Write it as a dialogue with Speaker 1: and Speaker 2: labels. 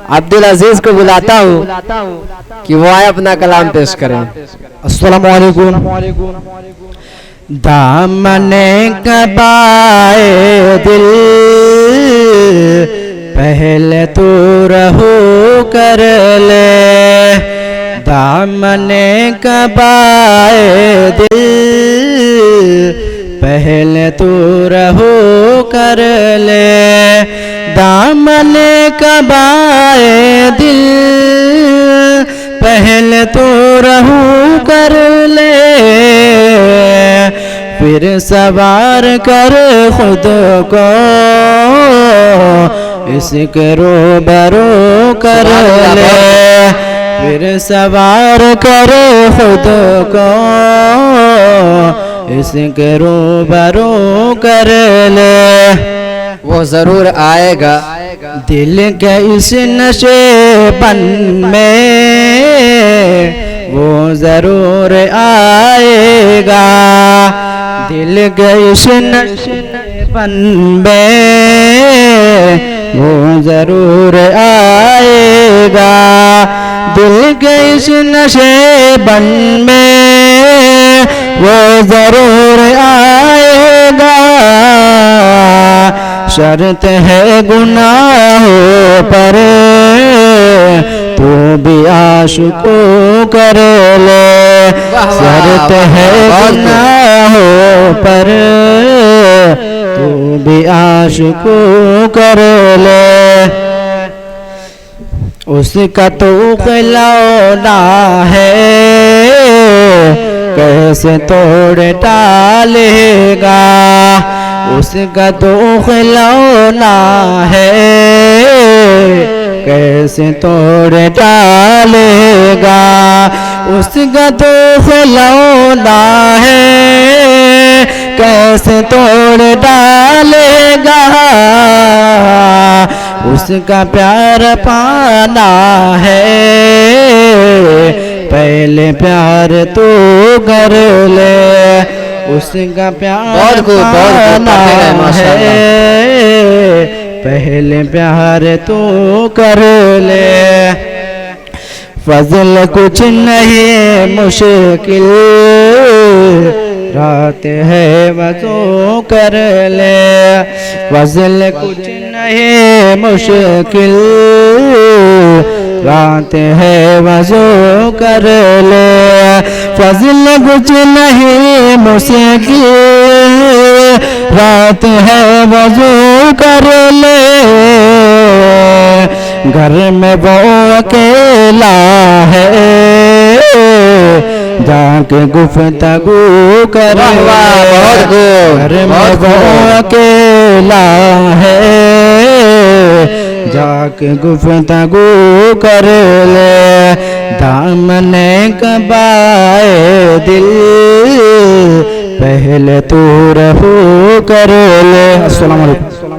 Speaker 1: अब्दुल अजीज को बुलाता हूँ कि वो आए अपना कलाम पेश करें।
Speaker 2: अस्सलामु अलैकुम। दामने कबाए दिल पहले तो रहो कर ले, दामने कबाए दिल पहले तो रहो कर ले, दामने कबाए दिल पहले तो रहो कर ले, फिर सवार कर खुद को इसके रूबरू कर ले, फिर सवार कर खुद को इसके रूबरू कर ले।
Speaker 1: वो जरूर आएगा
Speaker 2: दिल के इस नशेबन में, वो जरूर आएगा, दिल के इस नशेबन में वो जरूर आएगा, दिल के इस नशेबन में वो जरूर आएगा। शर्त है गुनाहों पर तू भी आशिको कर ले, शर्त है गुनाहों पर तू भी आशिको कर ले, उसका तो खिलौना है कैसे तोड़ डालेगा, उसका तो खिलौना है कैसे तोड़ डालेगा, उसका तो खिलौना है कैसे तोड़ डालेगा, उसका प्यार पाना है पहले प्यार तू कर ले, उसका प्यार पाना है पहले प्यार तू कर ले, फजल कुछ नहीं मुश्किल रात है वज़ू कर ले, फजल कुछ नहीं मुश्किल रात है वज़ू कर ले, फजल कुछ नहीं मुश्किल रात है वज़ू कर ले, घर में वो अकेला है जाके गुफ्तगू कर ले, घर में वो अकेला है जाके गुफ्तगू कर ले, दामने कबाए दिल पहले तू रहो कर ले। अस्सलाम वालेकुम।